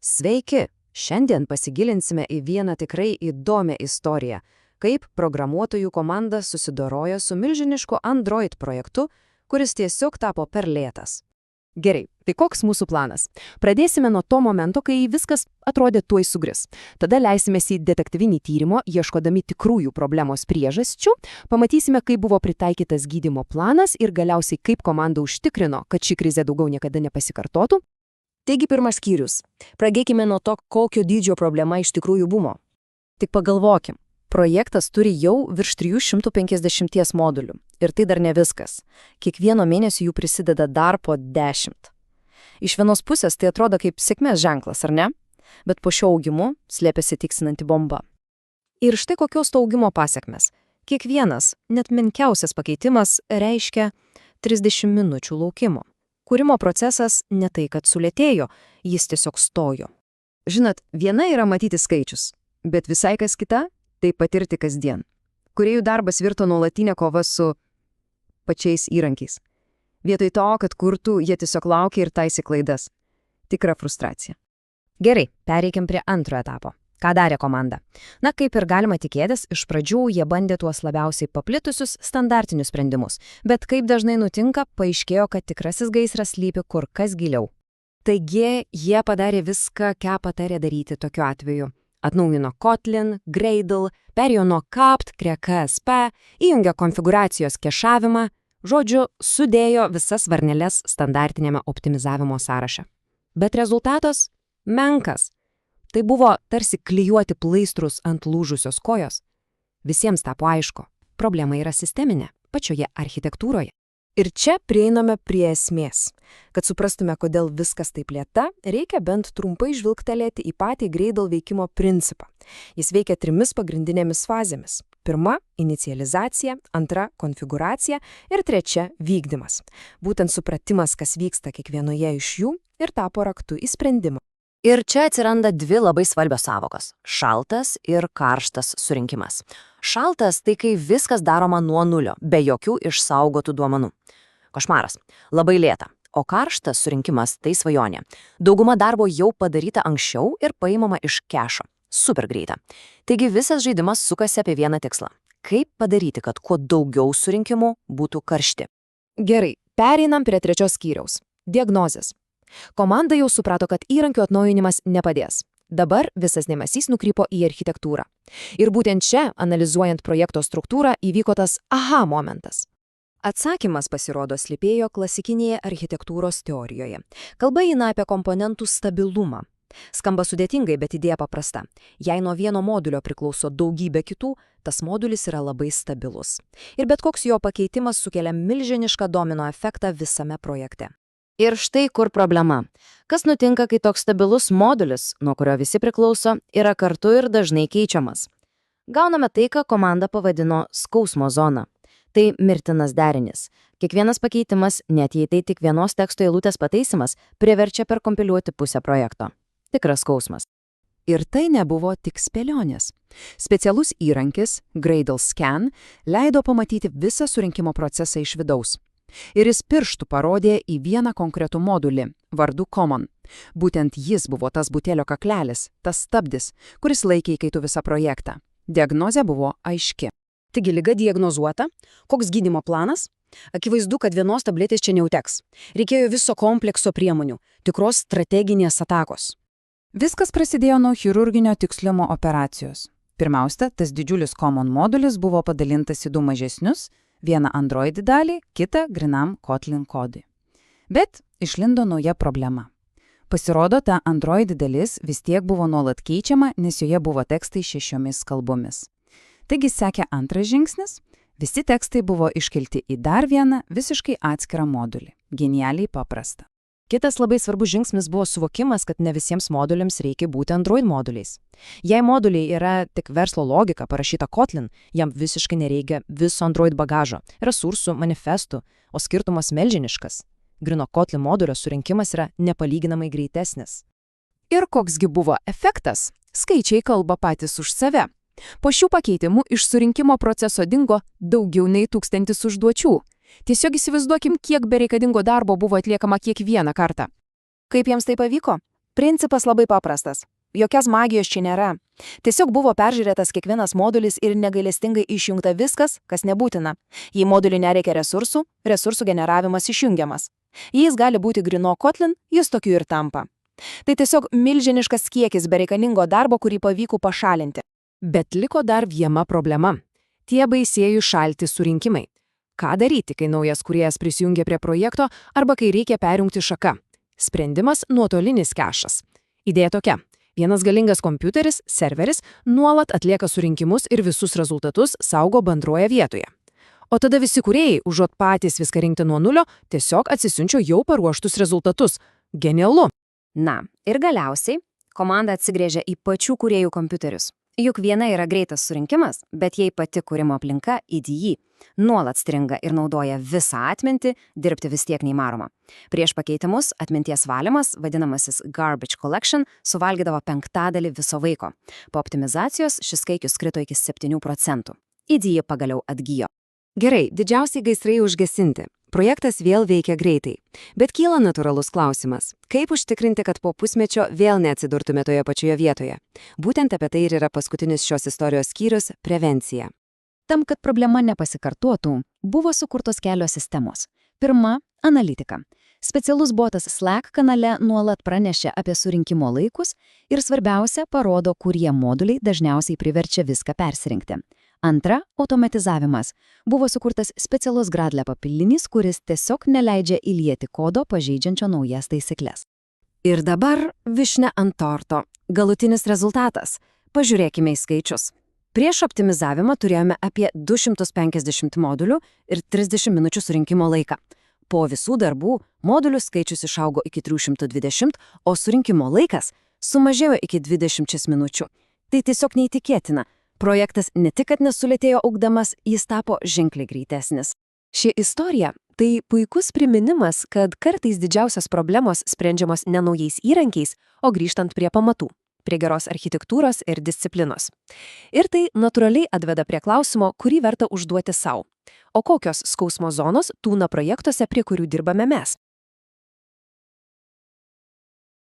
Sveiki! Šiandien pasigilinsime į vieną tikrai įdomią istoriją, kaip programuotojų komanda susidorojo su milžinišku Android projektu, kuris tiesiog tapo per lėtas. Gerai, tai koks mūsų planas? Pradėsime nuo to momento, kai viskas atrodė tuoj sugris. Tada leisimės į detektyvinį tyrimo, ieškodami tikrųjų problemos priežasčių, pamatysime, kaip buvo pritaikytas gydymo planas ir galiausiai kaip komanda užtikrino, kad ši krizė daugiau niekada nepasikartotų. Taigi pirmas skyrius. Pradėkime nuo to, kokio dydžio problema iš tikrųjų buvo. Tik pagalvokim, projektas turi jau virš 350 modulių. Ir tai dar ne viskas. Kiekvieno mėnesio jų prisideda dar po 10. Iš vienos pusės tai atrodo kaip sėkmės ženklas, ar ne? Bet po šio augimu slėpėsi tiksinanti bomba. Ir štai kokios to augimo pasekmes. Kiekvienas, net menkiausias pakeitimas reiškia 30 minučių laukimo. Kūrimo procesas ne tai, kad sulėtėjo, jis tiesiog stojo. Žinot, viena yra matyti skaičius, bet visai kas kita – tai patirti kasdien. Kūrėjų darbas virto nuolatinė kova su pačiais įrankiais. Vietoj to, kad kurtų, jie tiesiog laukia ir taisė klaidas. Tikra frustracija. Gerai, pereikim prie antrojo etapo. Ką darė komanda? Na, kaip ir galima tikėtis, iš pradžių jie bandė tuos labiausiai paplitusius standartinius sprendimus, bet kaip dažnai nutinka, paaiškėjo, kad tikrasis gaisras slypi kur kas giliau. Taigi, jie padarė viską, ką patarė daryti tokiu atveju. Atnaujino Kotlin, Gradle, perėjo nuo CAPT prie KSP, įjungė konfiguracijos kešavimą, žodžiu, sudėjo visas varneles standartinėme optimizavimo sąraše. Bet rezultatas – menkas. Tai buvo tarsi klijuoti plaistrus ant lūžusios kojos. Visiems tapo aišku, problema yra sisteminė, pačioje architektūroje. Ir čia prieiname prie esmės. Kad suprastume, kodėl viskas taip lėta, reikia bent trumpai žvilgtelėti į patį Gradle veikimo principą. Jis veikia 3 pagrindinėmis fazėmis. Pirma – inicializacija, antra – konfiguracija ir trečia – vykdymas. Būtent supratimas, kas vyksta kiekvienoje iš jų, ir tapo raktu į sprendimą. Ir čia atsiranda 2 labai svarbios sąvokos – šaltas ir karštas surinkimas. Šaltas – tai kai viskas daroma nuo nulio, be jokių išsaugotų duomenų. Košmaras. Labai lėta. O karštas surinkimas – tai svajonė. Dauguma darbo jau padaryta anksčiau ir paimama iš kešo. Super greita. Taigi visas žaidimas sukasi apie vieną tikslą. Kaip padaryti, kad kuo daugiau surinkimų būtų karšti? Gerai, pereinam prie 3 skyriaus – diagnozės. Komanda jau suprato, kad įrankių atnaujinimas nepadės. Dabar visas dėmesys nukrypo į architektūrą. Ir būtent čia, analizuojant projekto struktūrą, įvyko tas aha momentas. Atsakymas pasirodo slypėjo klasikinėje architektūros teorijoje. Kalba eina apie komponentų stabilumą. Skamba sudėtingai, bet idėja paprasta. Jei nuo vieno modulio priklauso daugybė kitų, tas modulis yra labai stabilus. Ir bet koks jo pakeitimas sukelia milžinišką domino efektą visame projekte. Ir štai kur problema. Kas nutinka, kai toks stabilus modulis, nuo kurio visi priklauso, yra kartu ir dažnai keičiamas? Gauname tai, ką komanda pavadino skausmo zona. Tai mirtinas derinis. Kiekvienas pakeitimas, net jei tai tik vienos teksto eilutės pataisimas, priverčia perkompiliuoti pusę projekto. Tikras skausmas. Ir tai nebuvo tik spėlionės. Specialus įrankis, Gradle Scan, leido pamatyti visą surinkimo procesą iš vidaus. Ir jis pirštų parodė į vieną konkretų modulį, vardu Common. Būtent jis buvo tas butelio kaklelis, tas stabdis, kuris laikė įkaitų visą projektą. Diagnozė buvo aiški. Taigi liga diagnozuota, koks gydymo planas? Akivaizdu, kad vienos tabletės čia neužteks. Reikėjo viso komplekso priemonių, tikros strateginės atakos. Viskas prasidėjo nuo chirurginio tikslumo operacijos. Pirmiausia, tas didžiulis Common modulis buvo padalintas į 2 mažesnius, vieną Android dalį, kitą grinam Kotlin kodui. Bet išlindo nauja problema. Pasirodo, ta Android dalis vis tiek buvo nuolat keičiama, nes joje buvo tekstai 6 kalbomis. Taigi sekė antras žingsnis, visi tekstai buvo iškelti į dar vieną visiškai atskirą modulį. Genialiai paprasta. Kitas labai svarbus žingsnis buvo suvokimas, kad ne visiems moduliams reikia būti Android moduliais. Jei moduliai yra tik verslo logika parašyta Kotlin, jam visiškai nereikia viso Android bagažo, resursų, manifestų, o skirtumas milžiniškas. Grino Kotlin modulio surinkimas yra nepalyginamai greitesnis. Ir koksgi buvo efektas? Skaičiai kalba patys už save. Po šių pakeitimų iš surinkimo proceso dingo daugiau nei 1000 užduočių. Tiesiog įsivaizduokim, kiek bereikalingo darbo buvo atliekama kiekvieną kartą. Kaip jiems tai pavyko? Principas labai paprastas. Jokios magijos čia nėra. Tiesiog buvo peržiūrėtas kiekvienas modulis ir negailestingai išjungta viskas, kas nebūtina. Jei moduliui nereikia resursų generavimas išjungiamas. Jei jis gali būti grino Kotlin, jis tokiu ir tampa. Tai tiesiog milžiniškas kiekis bereikalingo darbo, kurį pavyko pašalinti. Bet liko dar viena problema. Tie baisieji šalti surinkimai. Ką daryti, kai naujas kūrėjas prisijungia prie projekto arba kai reikia perjungti šaką? Sprendimas – nuotolinis kešas. Idėja tokia. Vienas galingas kompiuteris, serveris, nuolat atlieka surinkimus ir visus rezultatus saugo bendroje vietoje. O tada visi kūrėjai, užuot patys viską rinkti nuo nulio, tiesiog atsisiunčia jau paruoštus rezultatus. Genialu! Na, ir galiausiai komanda atsigrėžia į pačių kūrėjų kompiuterius. Juk viena yra greitas surinkimas, bet jei pati kūrimo aplinka IDE nuolat stringa ir naudoja visą atmintį, dirbti vis tiek neįmanoma. Prieš pakeitimus atminties valymas, vadinamasis garbage collection, suvalgydavo 1/5 viso vaiko. Po optimizacijos šis skaičius krito iki 7%. IDE pagaliau atgijo. Gerai, didžiausiai gaisrai užgesinti. Projektas vėl veikia greitai. Bet kyla natūralus klausimas. Kaip užtikrinti, kad po pusmečio vėl neatsidurtume toje pačioje vietoje? Būtent apie tai ir yra paskutinis šios istorijos skyrius – prevencija. Tam, kad problema nepasikartotų, buvo sukurtos kelios sistemos. Pirma – analitika. Specialus botas Slack kanale nuolat pranešia apie surinkimo laikus ir svarbiausia parodo, kurie moduliai dažniausiai priverčia viską persirinkti. Antra – automatizavimas. Buvo sukurtas specialus Gradle papildinys, kuris tiesiog neleidžia įlieti kodo pažeidžiančio naujas taisyklės. Ir dabar višnia ant torto. Galutinis rezultatas. Pažiūrėkime į skaičius. Prieš optimizavimą turėjome apie 250 modulių ir 30 minučių surinkimo laiką. Po visų darbų modulių skaičius išaugo iki 320, o surinkimo laikas sumažėjo iki 20 minučių. Tai tiesiog neįtikėtina. Projektas ne tik, kad nesulėtėjo augdamas, jis tapo ženkliai greitesnis. Ši istorija – tai puikus priminimas, kad kartais didžiausios problemos sprendžiamos ne naujais įrankiais, o grįžtant prie pamatų, prie geros architektūros ir disciplinos. Ir tai natūraliai atveda prie klausimo, kurį verta užduoti sau. O kokios skausmo zonos tūna projektuose, prie kurių dirbame mes?